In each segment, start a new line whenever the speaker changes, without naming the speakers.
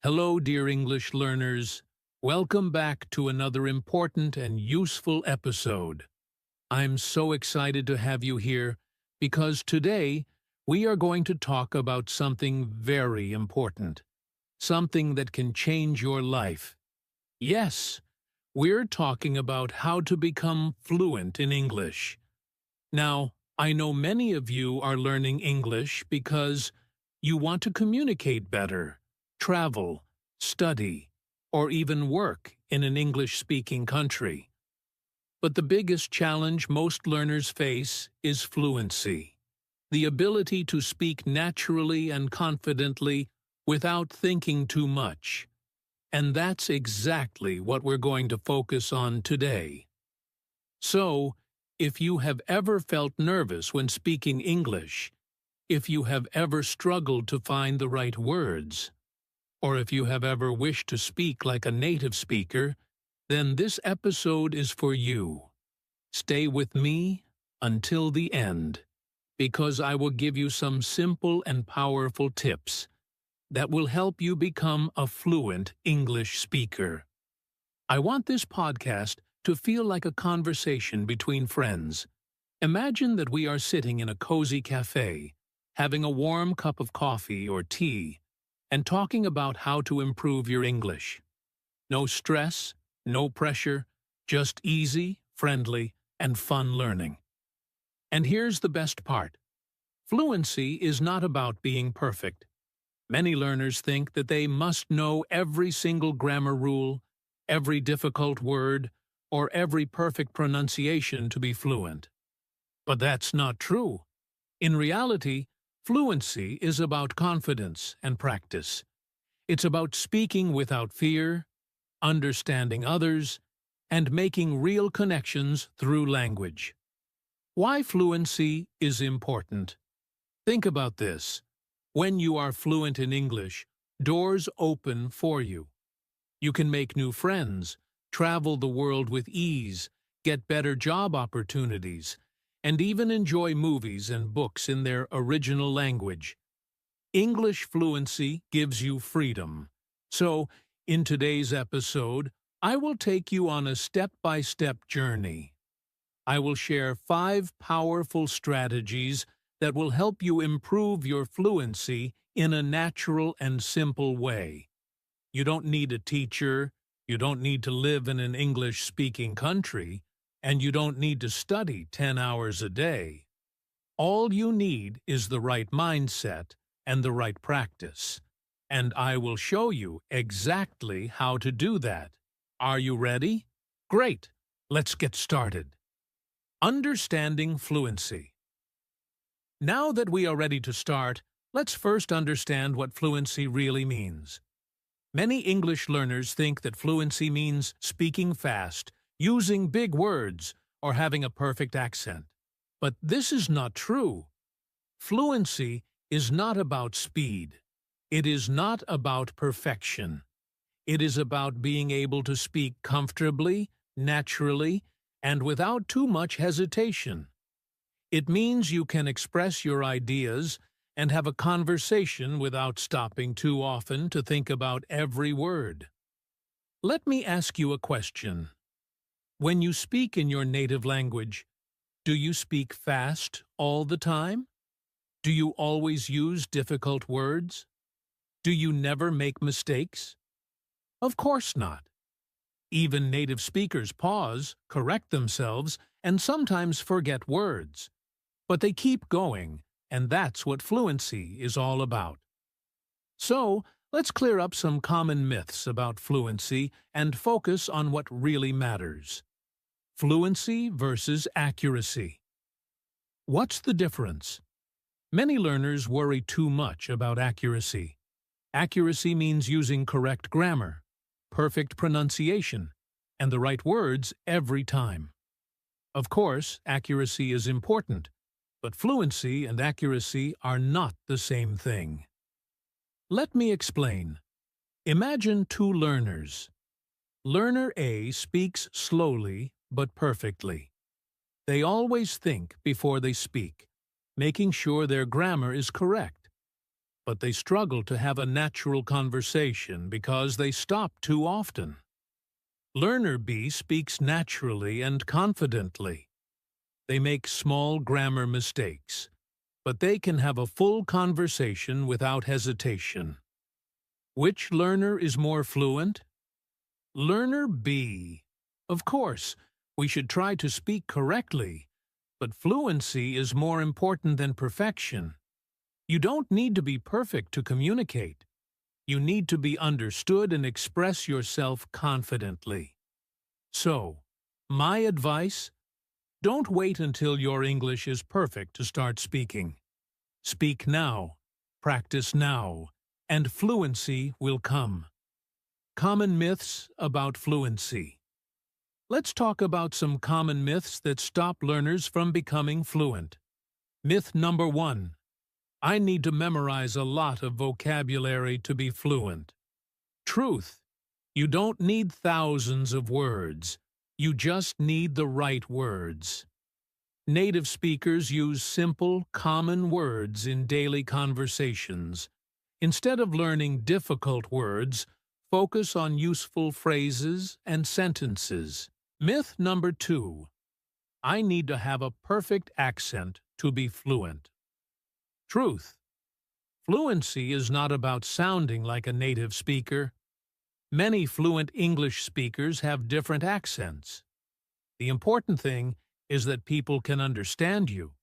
Hello, dear English learners. Welcome back to another important and useful episode. I'm so excited to have you here because today we are going to talk about something very important, something that can change your life. Yes, we're talking about how to become fluent in English. Now, I know many of you are learning English because you want to communicate better, travel, study, or even work in an English-speaking country. But the biggest challenge most learners face is fluency, the ability to speak naturally and confidently without thinking too much. And that's exactly what we're going to focus on today. So, if you have ever felt nervous when speaking English, if you have ever struggled to find the right words, or if you have ever wished to speak like a native speaker, then this episode is for you. Stay with me until the end, because I will give you some simple and powerful tips that will help you become a fluent English speaker. I want this podcast to feel like a conversation between friends. Imagine that we are sitting in a cozy cafe, having a warm cup of coffee or tea, and talking about how to improve your English. No stress, no pressure, just easy, friendly, and fun learning. And here's the best part. Fluency is not about being perfect. Many learners think that they must know every single grammar rule, every difficult word, or every perfect pronunciation to be fluent. But that's not true. In reality, fluency is about confidence and practice. It's about speaking without fear, understanding others, and making real connections through language. Why fluency is important? Think about this. When you are fluent in English, doors open for you. You can make new friends, travel the world with ease, get better job opportunities, and even enjoy movies and books in their original language. English fluency gives you freedom. So, in today's episode, I will take you on a step-by-step journey. I will share 5 powerful strategies that will help you improve your fluency in a natural and simple way. You don't need a teacher, you don't need to live in an English-speaking country, and you don't need to study 10 hours a day. All you need is the right mindset and the right practice, and I will show you exactly how to do that. Are you ready? Great! Let's get started. Understanding fluency. Now that we are ready to start, let's first understand what fluency really means. Many English learners think that fluency means speaking fast, using big words, or having a perfect accent. But this is not true. Fluency is not about speed. It is not about perfection. It is about being able to speak comfortably, naturally, and without too much hesitation. It means you can express your ideas and have a conversation without stopping too often to think about every word. Let me ask you a question. When you speak in your native language, do you speak fast all the time? Do you always use difficult words? Do you never make mistakes? Of course not. Even native speakers pause, correct themselves, and sometimes forget words. But they keep going, and that's what fluency is all about. So, let's clear up some common myths about fluency and focus on what really matters. Fluency versus accuracy. What's the difference? Many learners worry too much about accuracy. Accuracy means using correct grammar, perfect pronunciation, and the right words every time. Of course, accuracy is important, but fluency and accuracy are not the same thing. Let me explain. Imagine 2 learners. Learner A speaks slowly but perfectly. They always think before they speak, making sure their grammar is correct. but they struggle to have a natural conversation because they stop too often. Learner B speaks naturally and confidently. They make small grammar mistakes, but they can have a full conversation without hesitation. Which learner is more fluent? Learner B. Of course, we should try to speak correctly, but fluency is more important than perfection. You don't need to be perfect to communicate. You need to be understood and express yourself confidently. So, my advice: don't wait until your English is perfect to start speaking. Speak now, practice now, and fluency will come. Common myths about fluency. Let's talk about some common myths that stop learners from becoming fluent. Myth number 1. I need to memorize a lot of vocabulary to be fluent. Truth. You don't need thousands of words. You just need the right words. Native speakers use simple, common words in daily conversations. Instead of learning difficult words, focus on useful phrases and sentences. Myth number 2. I need to have a perfect accent to be fluent. Truth. Fluency is not about sounding like a native speaker. Many fluent English speakers have different accents. The important thing is that people can understand you.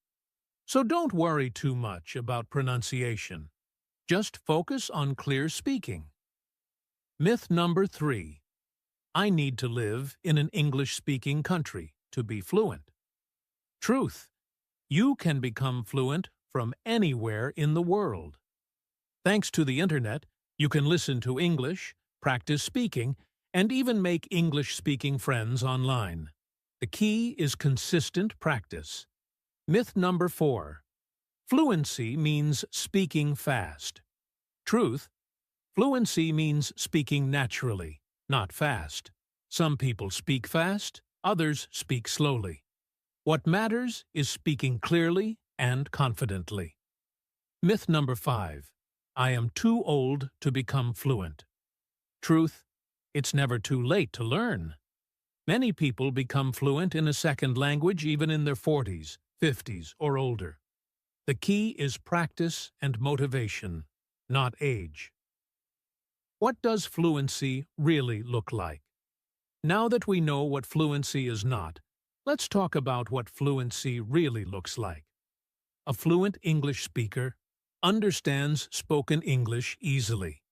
So don't worry too much about pronunciation. Just focus on clear speaking. Myth number 3. I need to live in an English-speaking country to be fluent. Truth. You can become fluent from anywhere in the world. Thanks to the internet, you can listen to English, practice speaking, and even make English-speaking friends online. The key is consistent practice. Myth number 4. Fluency means speaking fast. Truth. Fluency means speaking naturally, not fast. Some people speak fast, others speak slowly. What matters is speaking clearly and confidently. Myth number 5. I am too old to become fluent. Truth. It's never too late to learn. Many people become fluent in a second language even in their 40s, 50s, or older. The key is practice and motivation, not age. What does fluency really look like? Now that we know what fluency is not, let's talk about what fluency really looks like. A fluent English speaker understands spoken English easily,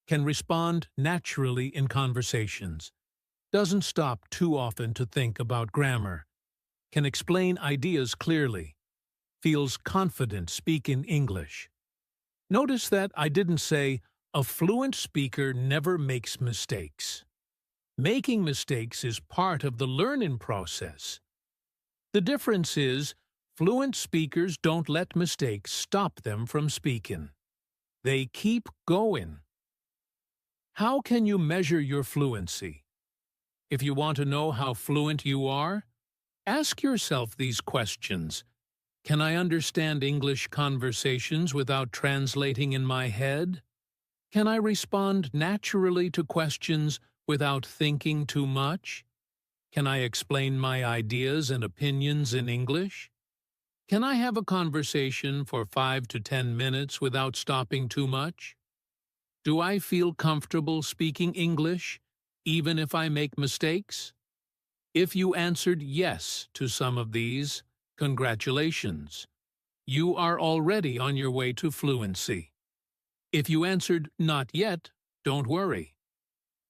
can respond naturally in conversations, doesn't stop too often to think about grammar, can explain ideas clearly, feels confident speaking English. Notice that I didn't say a fluent speaker never makes mistakes. Making mistakes is part of the learning process. The difference is, fluent speakers don't let mistakes stop them from speaking. They keep going. How can you measure your fluency? If you want to know how fluent you are, ask yourself these questions. Can I understand English conversations without translating in my head? Can I respond naturally to questions without thinking too much? Can I explain my ideas and opinions in English? Can I have a conversation for 5 to 10 minutes without stopping too much? Do I feel comfortable speaking English, even if I make mistakes? If you answered yes to some of these, congratulations. You are already on your way to fluency. If you answered not yet, don't worry.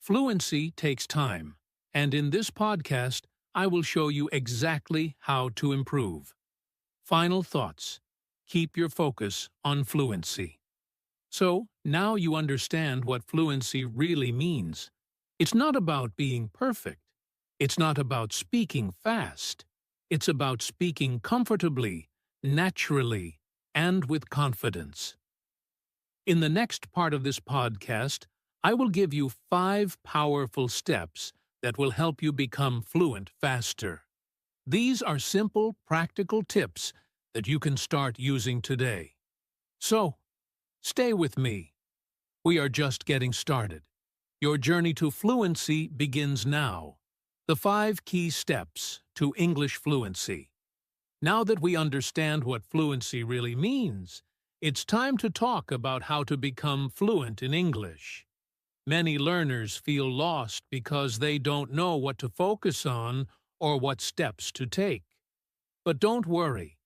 Fluency takes time, and in this podcast, I will show you exactly how to improve. Final thoughts. Keep your focus on fluency. So, now you understand what fluency really means. It's not about being perfect. It's not about speaking fast. It's about speaking comfortably, naturally, and with confidence. In the next part of this podcast, I will give you 5 powerful steps that will help you become fluent faster. These are simple, practical tips that you can start using today. So, Stay with me. We are just getting started. Your journey to fluency begins now. The 5 key steps to English fluency. Now that we understand what fluency really means, it's time to talk about how to become fluent in English. Many learners feel lost because they don't know what to focus on or what steps to take. But don't worry.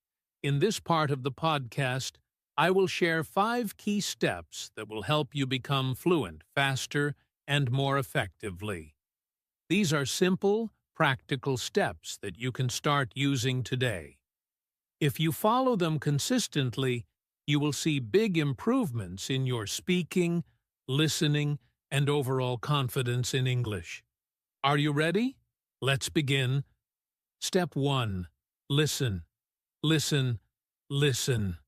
In this part of the podcast, I will share 5 key steps that will help you become fluent faster and more effectively. These are simple, practical steps that you can start using today. If you follow them consistently, you will see big improvements in your speaking, listening, and overall confidence in English. Are you ready? Let's begin. Step 1. Listen. Listen. Listen.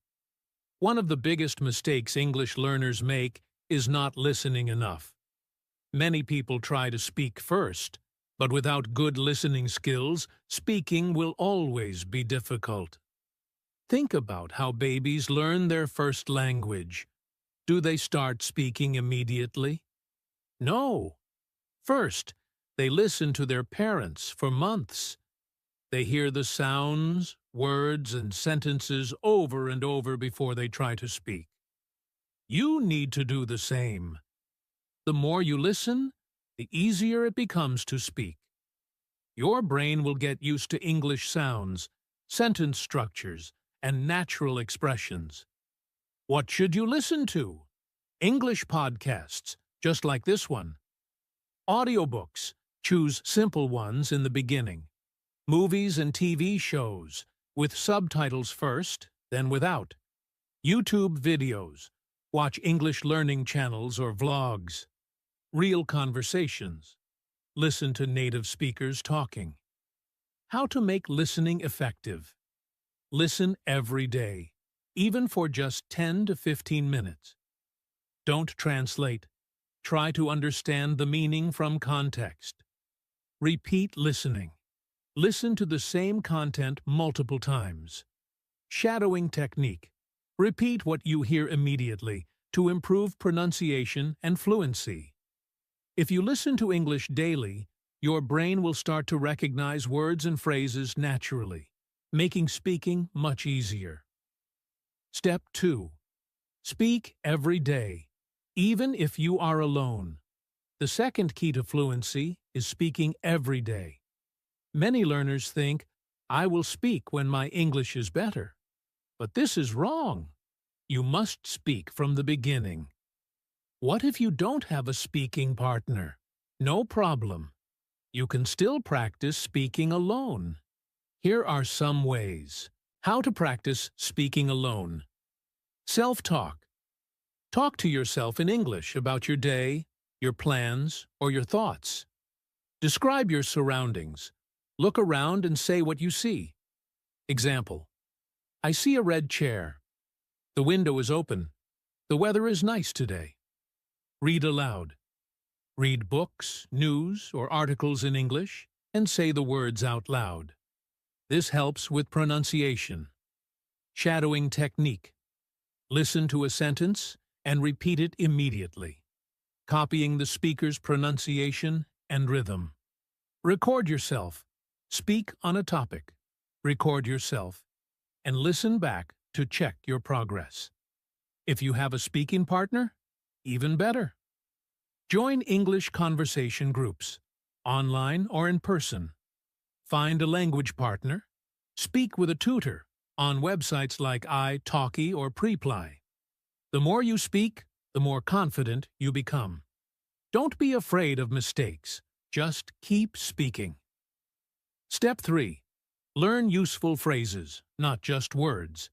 One of the biggest mistakes English learners make is not listening enough. Many people try to speak first, but without good listening skills, speaking will always be difficult. Think about how babies learn their first language. Do they start speaking immediately? No. First, they listen to their parents for months. They hear the sounds, words, and sentences over and over before they try to speak. You need to do the same. The more you listen, the easier it becomes to speak. Your brain will get used to English sounds, sentence structures, and natural expressions. What should you listen to? English podcasts, just like this one. Audiobooks, choose simple ones in the beginning. Movies and TV shows, with subtitles first, then without. YouTube videos, watch English learning channels or vlogs. Real conversations, listen to native speakers talking. How to make listening effective. Listen every day, even for just 10 to 15 minutes. Don't translate. Try to understand the meaning from context. Repeat listening. Listen to the same content multiple times. Shadowing technique. Repeat what you hear immediately to improve pronunciation and fluency. If you listen to English daily, your brain will start to recognize words and phrases naturally, making speaking much easier. Step 2. Speak every day, even if you are alone. The second key to fluency is speaking every day. Many learners think, I will speak when my English is better. But this is wrong. You must speak from the beginning. What if you don't have a speaking partner? No problem. You can still practice speaking alone. Here are some ways. How to practice speaking alone. Self-talk. Talk to yourself in English about your day, your plans, or your thoughts. Describe your surroundings. Look around and say what you see. Example: I see a red chair. The window is open. The weather is nice today. Read aloud. Read books, news, or articles in English and say the words out loud. This helps with pronunciation. Shadowing technique. Listen to a sentence and repeat it immediately, copying the speaker's pronunciation and rhythm. Record yourself. Speak on a topic. Record yourself and listen back to check your progress. If you have a speaking partner, even better. Join English conversation groups, online or in person. Find a language partner. Speak with a tutor on websites like iTalki or Preply. The more you speak, the more confident you become. Don't be afraid of mistakes. Just keep speaking. Step 3. Learn useful phrases, not just words.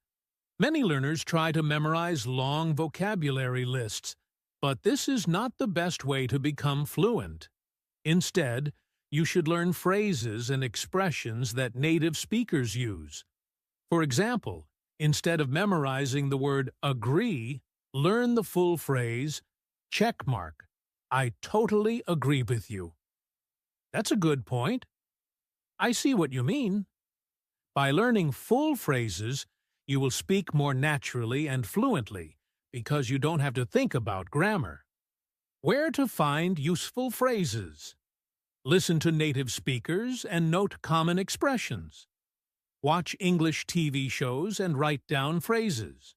Many learners try to memorize long vocabulary lists, but this is not the best way to become fluent. Instead, you should learn phrases and expressions that native speakers use. For example, instead of memorizing the word agree, learn the full phrase, checkmark. I totally agree with you. That's a good point. I see what you mean. By learning full phrases, you will speak more naturally and fluently because you don't have to think about grammar. Where to find useful phrases. Listen to native speakers and note common expressions. Watch English TV shows and write down phrases.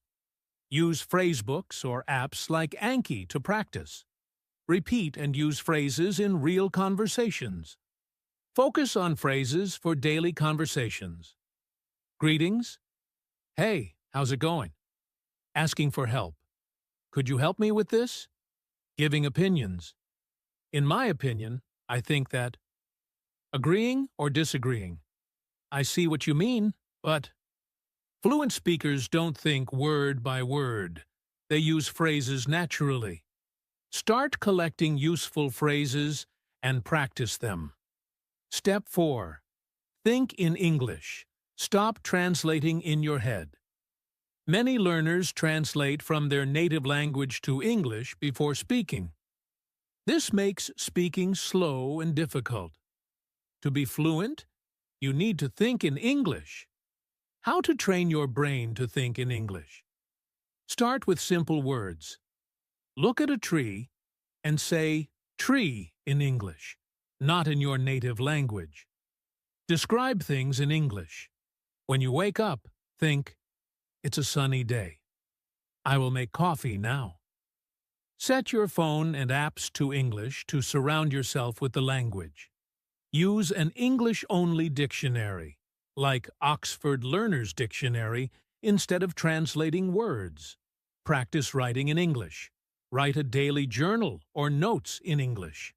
Use phrasebooks or apps like Anki to practice. Repeat and use phrases in real conversations. Focus on phrases for daily conversations. Greetings. Hey, how's it going? Asking for help. Could you help me with this? Giving opinions. In my opinion, I think that. Agreeing or disagreeing. I see what you mean, but. Fluent speakers don't think word by word. They use phrases naturally. Start collecting useful phrases and practice them. Step 4. Think in English. Stop translating in your head. Many learners translate from their native language to English before speaking. This makes speaking slow and difficult. To be fluent, you need to think in English. How to train your brain to think in English? Start with simple words. Look at a tree and say tree in English, not in your native language. Describe things in English. When you wake up, think, it's a sunny day. I will make coffee now. Set your phone and apps to English to surround yourself with the language. Use an English-only dictionary, like Oxford Learner's Dictionary, instead of translating words. Practice writing in English. Write a daily journal or notes in English.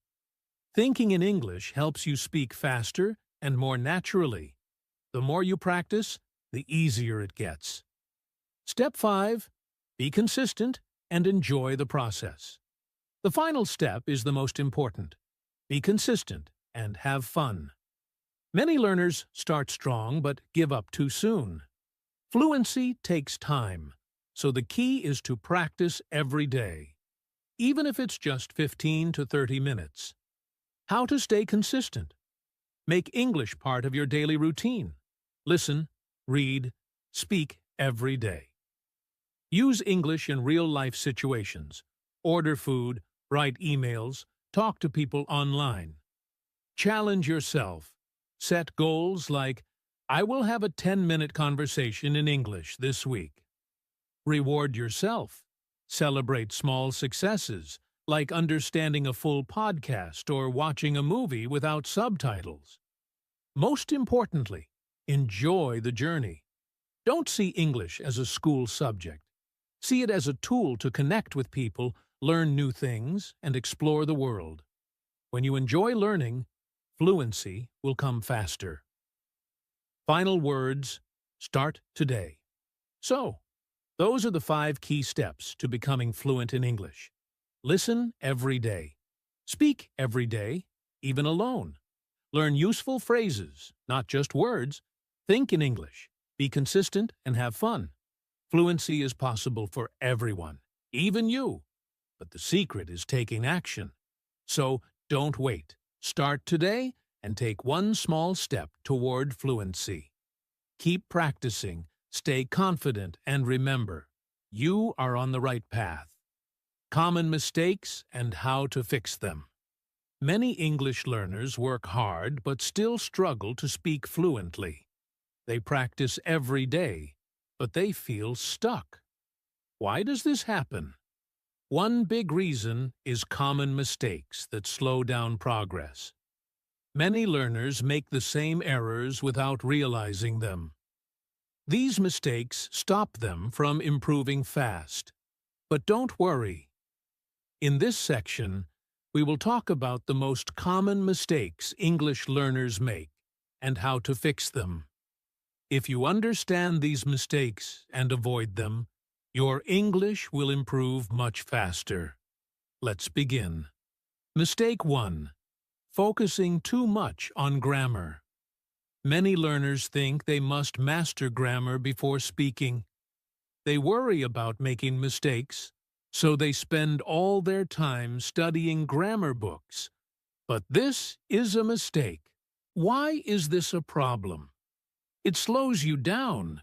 Thinking in English helps you speak faster and more naturally. The more you practice, the easier it gets. Step 5. Be consistent and enjoy the process. The final step is the most important. Be consistent and have fun. Many learners start strong but give up too soon. Fluency takes time, so the key is to practice every day, even if it's just 15 to 30 minutes. How to stay consistent? Make English part of your daily routine. Listen, read, speak every day. Use English in real-life situations. Order food, write emails, talk to people online. Challenge yourself. Set goals like, I will have a 10-minute conversation in English this week. Reward yourself. Celebrate small successes, like understanding a full podcast or watching a movie without subtitles. Most importantly, enjoy the journey. Don't see English as a school subject. See it as a tool to connect with people, learn new things, and explore the world. When you enjoy learning, fluency will come faster. Final words, start today. So, those are the 5 key steps to becoming fluent in English. Listen every day. Speak every day, even alone. Learn useful phrases, not just words. Think in English. Be consistent and have fun. Fluency is possible for everyone, even you. But the secret is taking action. So, don't wait. Start today and take one small step toward fluency. Keep practicing, stay confident, and remember, you are on the right path. Common mistakes and how to fix them. Many English learners work hard but still struggle to speak fluently. They practice every day, but they feel stuck. Why does this happen? One big reason is common mistakes that slow down progress. Many learners make the same errors without realizing them. These mistakes stop them from improving fast. But don't worry. In this section, we will talk about the most common mistakes English learners make and how to fix them. If you understand these mistakes and avoid them, your English will improve much faster. Let's begin. Mistake 1. Focusing too much on grammar. Many learners think they must master grammar before speaking. They worry about making mistakes, so they spend all their time studying grammar books. But this is a mistake. Why is this a problem? It slows you down.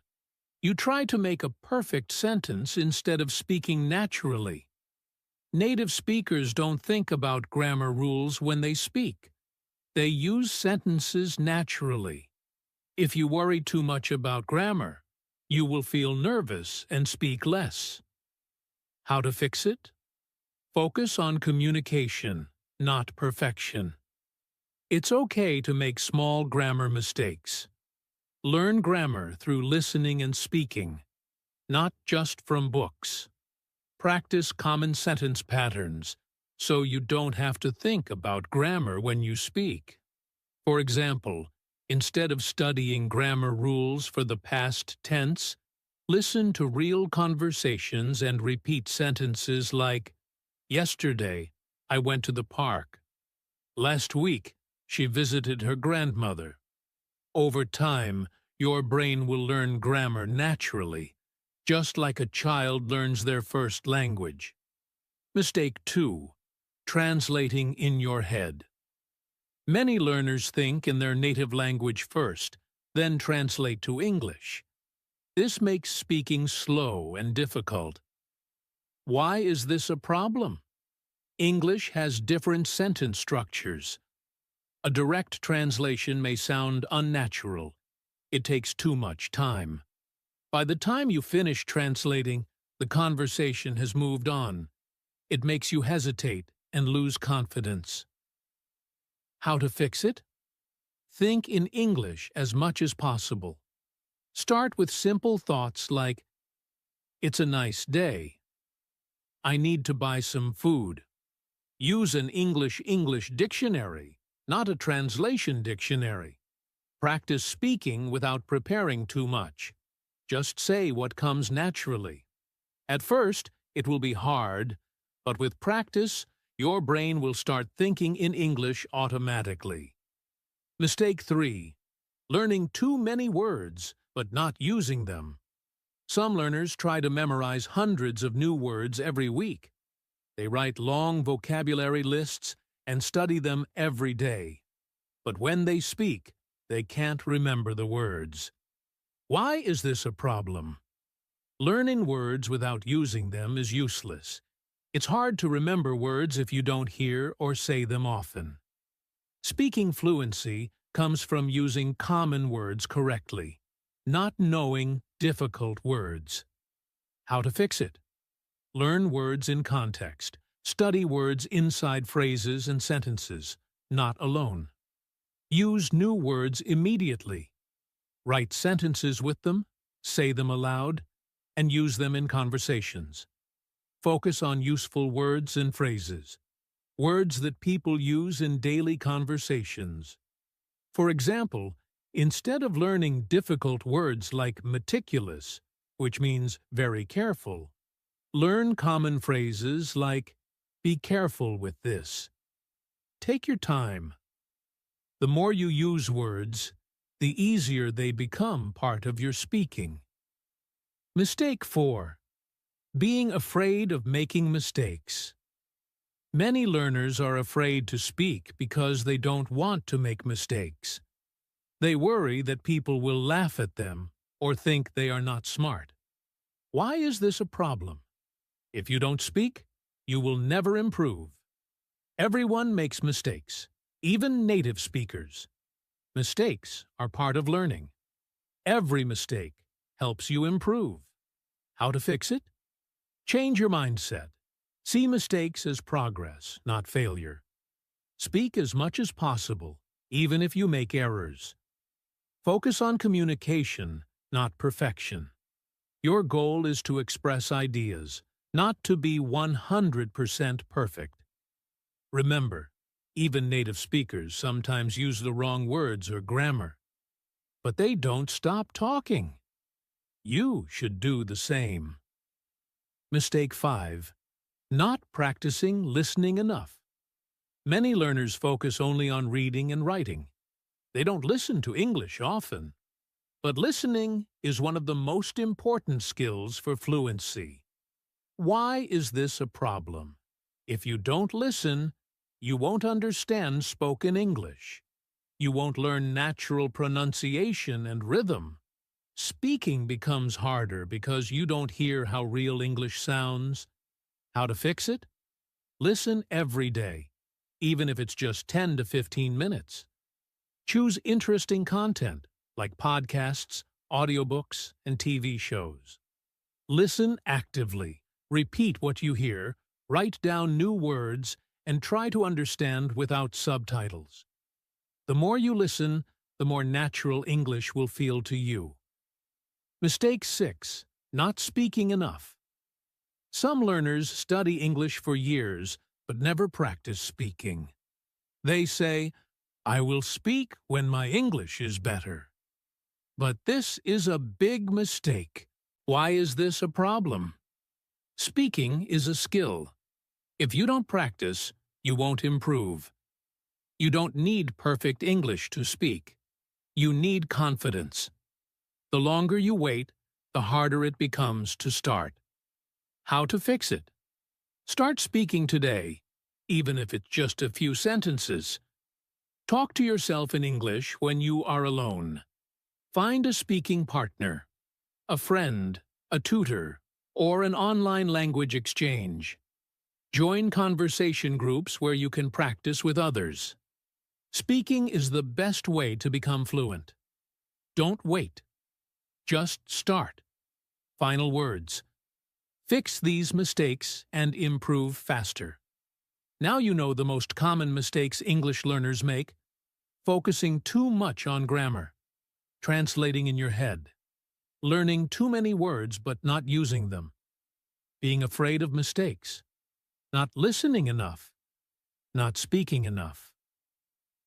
You try to make a perfect sentence instead of speaking naturally. Native speakers don't think about grammar rules when they speak. They use sentences naturally. If you worry too much about grammar, you will feel nervous and speak less. How to fix it? Focus on communication, not perfection. It's okay to make small grammar mistakes. Learn grammar through listening and speaking, not just from books. Practice common sentence patterns so you don't have to think about grammar when you speak. For example, instead of studying grammar rules for the past tense, listen to real conversations and repeat sentences like, "Yesterday, I went to the park. Last week, she visited her grandmother." Over time, your brain will learn grammar naturally, just like a child learns their first language. Mistake 2. Translating in your head. Many learners think in their native language first, then translate to English. This makes speaking slow and difficult. Why is this a problem? English has different sentence structures. A direct translation may sound unnatural. It takes too much time. By the time you finish translating, the conversation has moved on. It makes you hesitate and lose confidence. How to fix it? Think in English as much as possible. Start with simple thoughts like, "It's a nice day." "I need to buy some food." Use an English dictionary, not a translation dictionary. Practice speaking without preparing too much. Just say what comes naturally. At first, it will be hard, but with practice, your brain will start thinking in English automatically. Mistake 3. Learning too many words, but not using them. Some learners try to memorize hundreds of new words every week. They write long vocabulary lists and study them every day. But when they speak, they can't remember the words. Why is this a problem? Learning words without using them is useless. It's hard to remember words if you don't hear or say them often. Speaking fluency comes from using common words correctly, not knowing difficult words. How to fix it? Learn words in context. Study words inside phrases and sentences, not alone. Use new words immediately. Write sentences with them, say them aloud, and use them in conversations. Focus on useful words and phrases, words that people use in daily conversations. For example, instead of learning difficult words like meticulous, which means very careful, learn common phrases like, "Be careful with this." Take your time. The more you use words, the easier they become part of your speaking. Mistake 4. Being afraid of making mistakes. Many learners are afraid to speak because they don't want to make mistakes. They worry that people will laugh at them or think they are not smart. Why is this a problem? If you don't speak, you will never improve. Everyone makes mistakes, even native speakers. Mistakes are part of learning. Every mistake helps you improve. How to fix it? Change your mindset. See mistakes as progress, not failure. Speak as much as possible, even if you make errors. Focus on communication, not perfection. Your goal is to express ideas, not to be 100% perfect. Remember, even native speakers sometimes use the wrong words or grammar. But they don't stop talking. You should do the same. Mistake 5. Not practicing listening enough. Many learners focus only on reading and writing. They don't listen to English often. But listening is one of the most important skills for fluency. Why is this a problem? If you don't listen, you won't understand spoken English. You won't learn natural pronunciation and rhythm. Speaking becomes harder because you don't hear how real English sounds. How to fix it? Listen every day, even if it's just 10 to 15 minutes. Choose interesting content, like podcasts, audiobooks, and TV shows. Listen actively. Repeat what you hear, write down new words, and try to understand without subtitles. The more you listen, the more natural English will feel to you. Mistake 6. Not speaking enough. Some learners study English for years but never practice speaking. They say, "I will speak when my English is better." But this is a big mistake. Why is this a problem? Speaking is a skill. If you don't practice, you won't improve. You don't need perfect English to speak. You need confidence. The longer you wait, the harder it becomes to start. How to fix it? Start speaking today, even if it's just a few sentences. Talk to yourself in English when you are alone. Find a speaking partner, a friend, a tutor, or an online language exchange. Join conversation groups where you can practice with others. Speaking is the best way to become fluent. Don't wait. Just start. Final words. Fix these mistakes and improve faster. Now you know the most common mistakes English learners make: focusing too much on grammar, translating in your head, learning too many words but not using them, being afraid of mistakes, not listening enough, not speaking enough.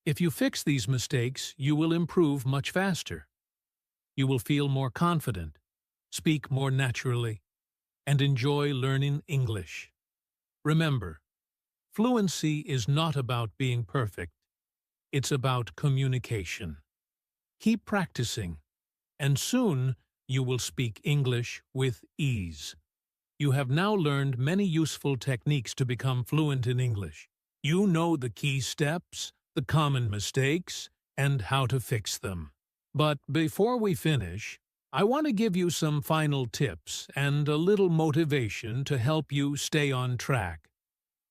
If you fix these mistakes, you will improve much faster. You will feel more confident, speak more naturally, and enjoy learning English. Remember, fluency is not about being perfect. It's about communication. Keep practicing, and soon you will speak English with ease. You have now learned many useful techniques to become fluent in English. You know the key steps, the common mistakes, and how to fix them. But before we finish, I want to give you some final tips and a little motivation to help you stay on track.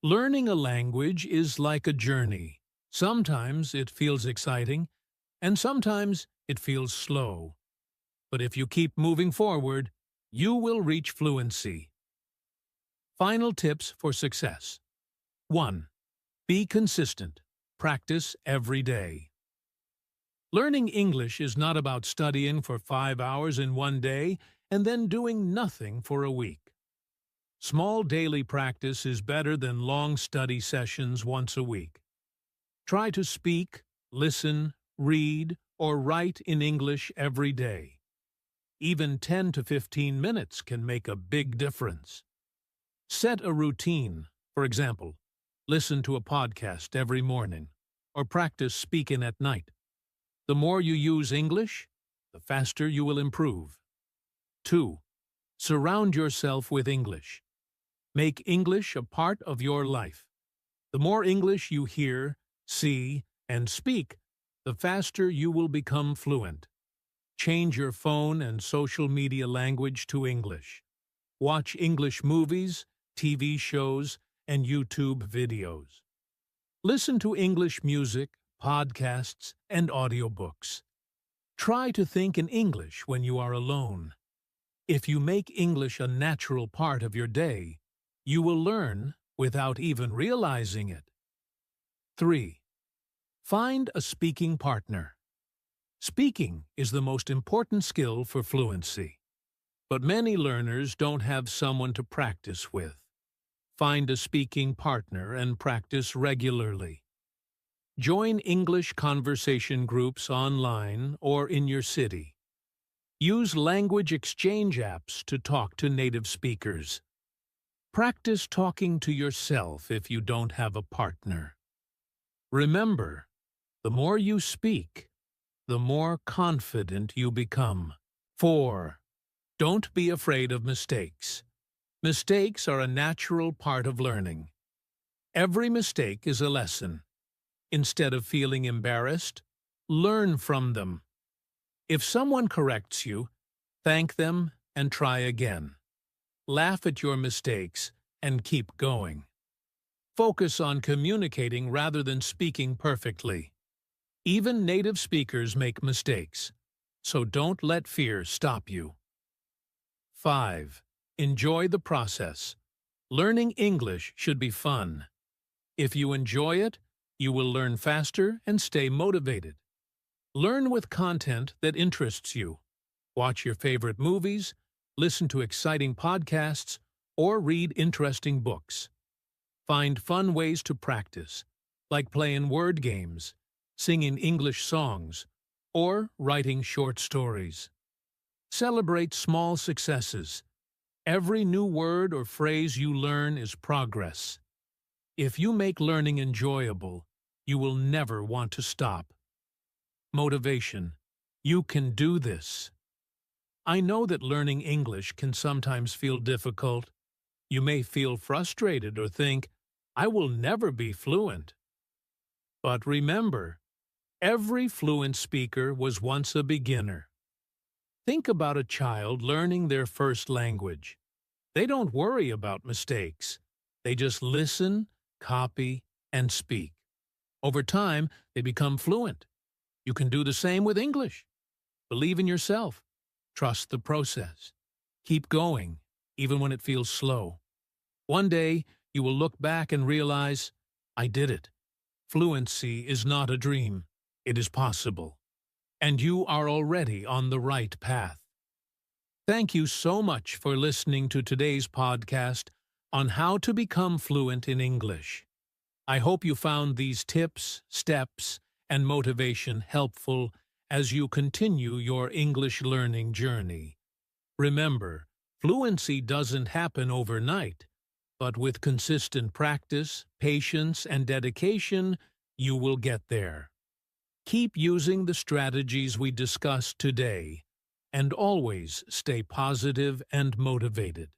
Learning a language is like a journey. Sometimes it feels exciting, and sometimes it feels slow. But if you keep moving forward, you will reach fluency. Final tips for success. 1. Be consistent. Practice every day. Learning English is not about studying for 5 hours in one day and then doing nothing for a week. Small daily practice is better than long study sessions once a week. Try to speak, listen, read, or write in English every day. Even 10 to 15 minutes can make a big difference. Set a routine. For example, listen to a podcast every morning, or practice speaking at night. The more you use English, the faster you will improve. 2. Surround yourself with English. Make English a part of your life. The more English you hear, see, and speak, the faster you will become fluent. Change your phone and social media language to English. Watch English movies, TV shows, and YouTube videos. Listen to English music, podcasts, and audiobooks. Try to think in English when you are alone. If you make English a natural part of your day, you will learn without even realizing it. 3. Find a speaking partner. Speaking is the most important skill for fluency. But many learners don't have someone to practice with. Find a speaking partner and practice regularly. Join English conversation groups online or in your city. Use language exchange apps to talk to native speakers. Practice talking to yourself if you don't have a partner. Remember, the more you speak, the more confident you become. 4. Don't be afraid of mistakes. Mistakes are a natural part of learning. Every mistake is a lesson. Instead of feeling embarrassed, learn from them. If someone corrects you, Thank them and try again. Laugh at your mistakes and keep going. Focus on communicating rather than speaking perfectly. Even native speakers make mistakes, so don't let fear stop you. 5. Enjoy the process. Learning English should be fun. If you enjoy it, you will learn faster and stay motivated. Learn with content that interests you. Watch your favorite movies, listen to exciting podcasts, or read interesting books. Find fun ways to practice, like playing word games, singing English songs, or writing short stories. Celebrate small successes. Every new word or phrase you learn is progress. If you make learning enjoyable, you will never want to stop. Motivation. You can do this. I know that learning English can sometimes feel difficult. You may feel frustrated or think, I will never be fluent. But remember, every fluent speaker was once a beginner. Think about a child learning their first language. They don't worry about mistakes. They just listen, copy, and speak. Over time, they become fluent. You can do the same with English. Believe in yourself. Trust the process. Keep going, even when it feels slow. One day, you will look back and realize, I did it. Fluency is not a dream. It is possible. And you are already on the right path. Thank you so much for listening to today's podcast on how to become fluent in English. I hope you found these tips, steps, and motivation helpful as you continue your English learning journey. Remember, fluency doesn't happen overnight, but with consistent practice, patience, and dedication, you will get there. Keep using the strategies we discussed today, and always stay positive and motivated.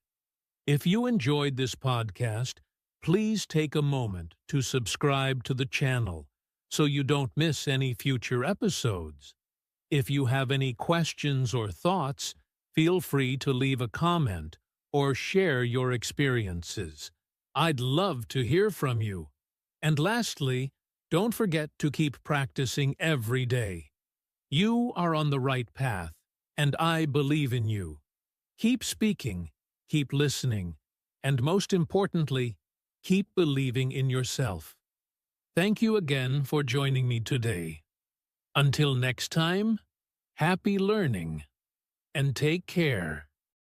If you enjoyed this podcast, please take a moment to subscribe to the channel so you don't miss any future episodes. If you have any questions or thoughts, feel free to leave a comment or share your experiences. I'd love to hear from you. And lastly, don't forget to keep practicing every day. You are on the right path, and I believe in you. Keep speaking, keep listening, and most importantly, keep believing in yourself. Thank you again for joining me today. Until next time, happy learning, and take care.